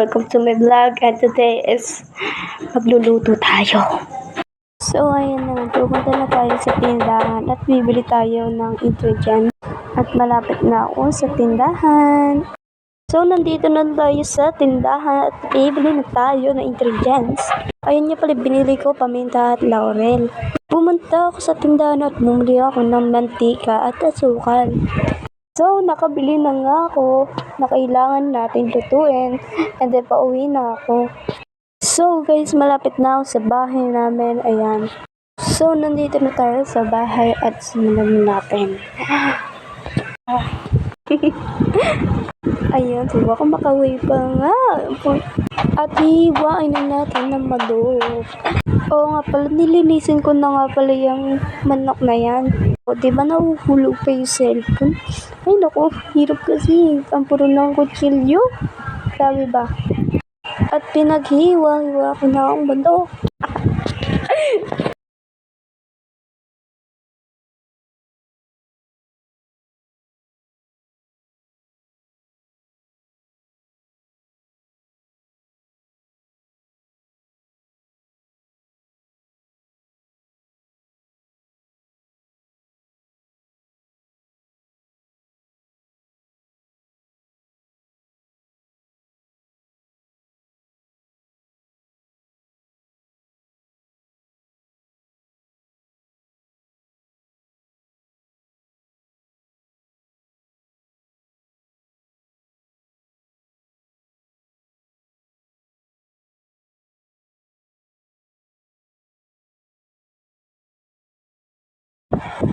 welcome to my vlog, and today is magluluto tayo. So ayun na, pupunta na tayo sa tindahan at bibili tayo ng ingredients at malapit na ako sa tindahan. So nandito na tayo sa tindahan at bibili na tayo ng ingredients. Ayun nga pala, binili ko paminta at laurel. Pumunta ako sa tindahan at bumili ako ng mantika at asukal. So, nakabili na nga ako na kailangan natin lutuin, and then pauwi na ako. So guys, malapit na ako sa bahay namin, ayan. So, nandito na tayo sa bahay at simulan natin. Ayan, so baka makaway pa nga. At hiwain na natin ng manok. Oo nga pala, nilinisin ko na nga pala yung manok na yan. O, diba nahuhulog pa yung cellphone? Ay naku, hirap kasi. Ang puro ng kutsilyo. Sabi ba? At pinaghiwa-hiwa ko na ang manok.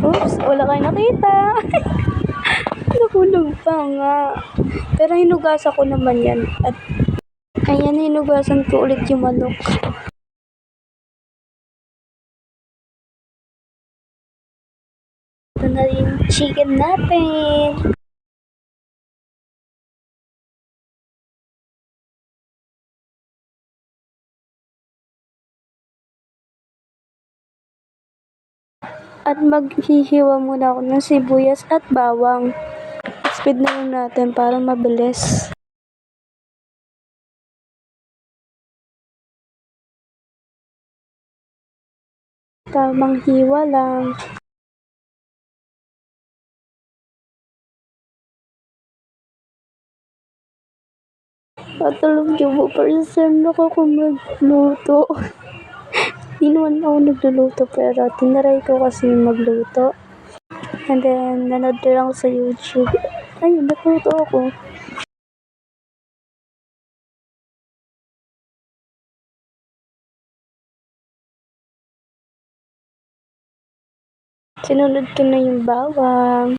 Oops, wala kayo nakita. Nahulog pa nga. Pero hinugasan ko naman yan. At ayan, hinugasan ko ulit yung manok. Ito na yung chicken natin. At maghihiwa muna ako ng sibuyas at bawang. Speed na lang natin para mabilis. Tamang hiwa lang. Patulog yung po person ako kung magluto. Hindi naman ako nagluluto pero tinaray ko kasi magluto. And then, nanood lang ako sa YouTube. Ayun, nagluto ako. Sinunod ko na yung bawang.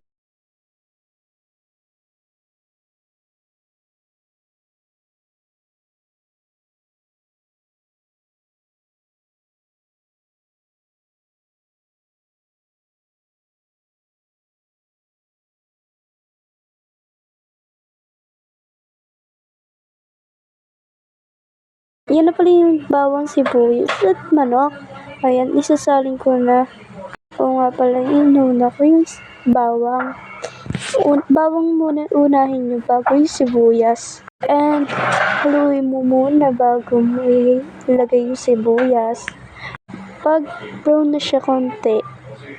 Yan na pala yung bawang, sibuyas at manok. Ayan, isasalin ko na. Oo nga pala, inuna ko yung bawang. Bawang muna unahin nyo bago yung sibuyas. And haluin mo muna bago mo ilagay yung sibuyas. Pag brown na siya konti,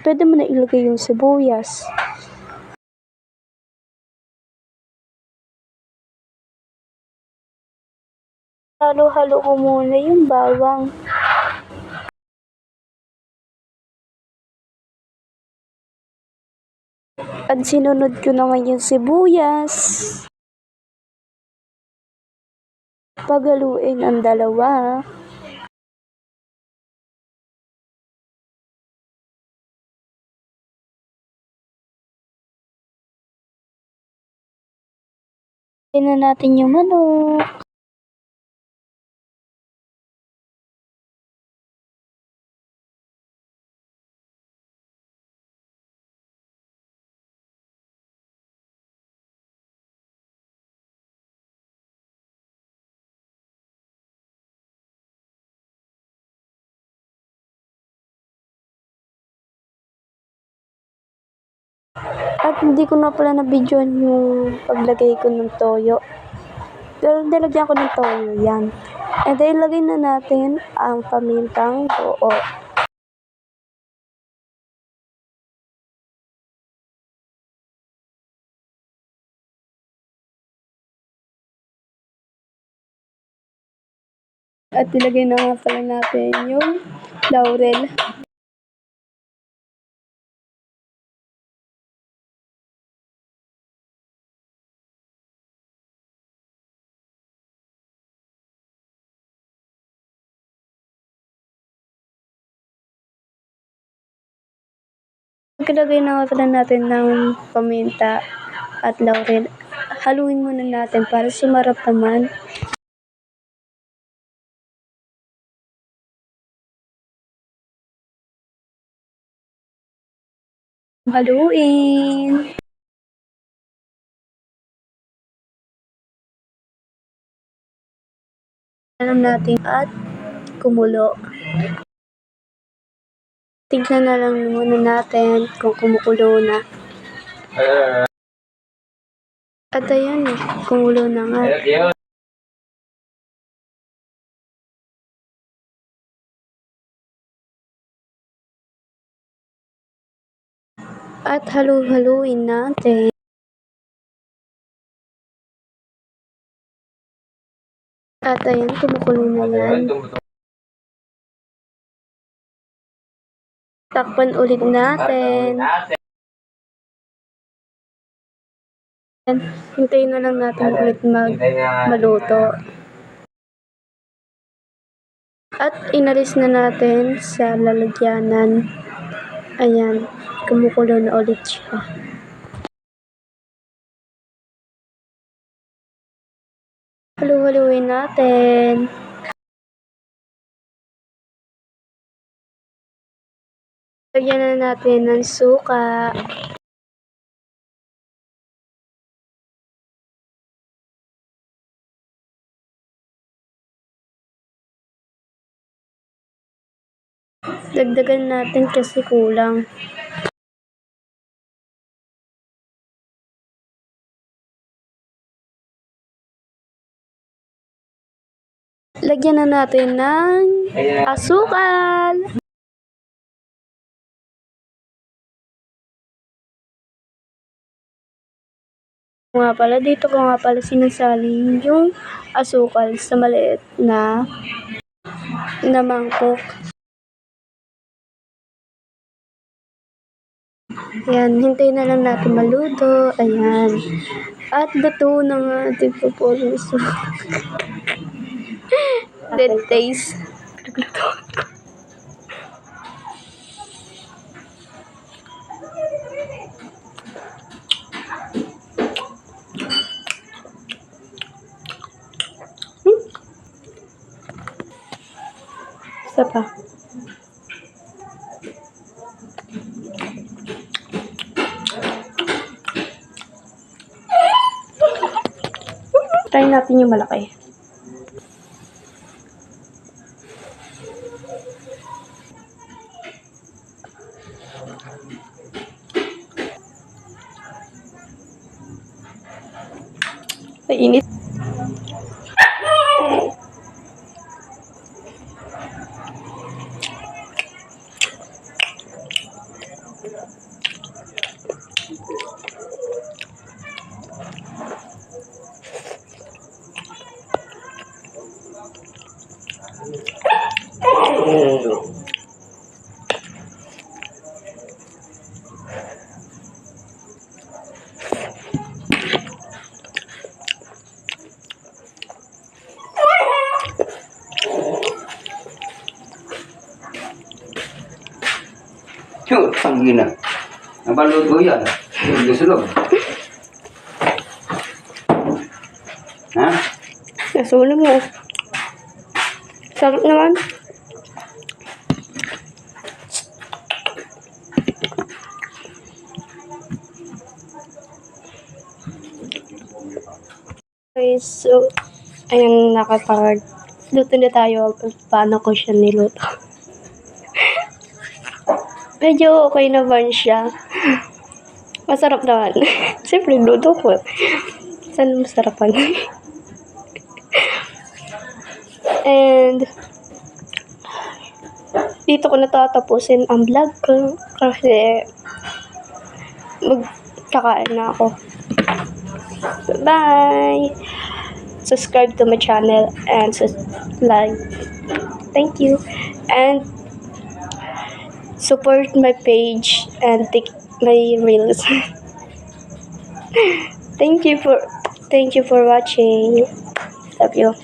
pwede mo na ilagay yung sibuyas. Halo-halo ko muna yung bawang. At sinunod ko naman yung sibuyas. Paghaluin ang dalawa. Tingnan natin yung manok. At hindi ko na pala na-videoan yung paglagay ko ng toyo. Pero nilagyan ko ng toyo yan. And then, ilagay na natin ang pamintang buo. At ilagay na nga pala natin yung laurel. Pagkalagay na nga pala natin ng paminta at laurel, haluin muna natin para sumarap naman. Haluin. Alam natin at kumulo. Tignan na lang muna natin kung kumukulo na. At ayan, kumulo na nga. At halu-haluin natin. At ayan, kumukulo na yan. Takpan ulit natin. Hintayin na lang natin ulit maluto. At inalis na natin sa lalagyanan. Ayan, kumukulo na ulit siya. Halu-haluin natin. Lagyan na natin ng suka. Dagdagan natin kasi kulang. Lagyan na natin ng asukal. Dito ko nga pala sinasaling yung asukal sa maliit na mangkok. Ayan, hintayin na lang natin maluto. Ayan. At luto na nga ating pupuruso. Dead taste. Isa pa. Try natin yung malaki. Mainit. Cuk, panggil na. Nabalot ko yan. Sunog. Ha? Nasunog mo. Sarap naman. Okay, so, ayan, luto na tayo. Paano ko siya niluto. Medyo okay naman siya. Masarap naman. Siyempre, luto ko. Saan masarapan? And dito ko natatapusin ang vlog ko kasi magkakain na ako. Bye! Subscribe to my channel and like. Thank you. And support my page and take my reels. Thank you for watching. Love you.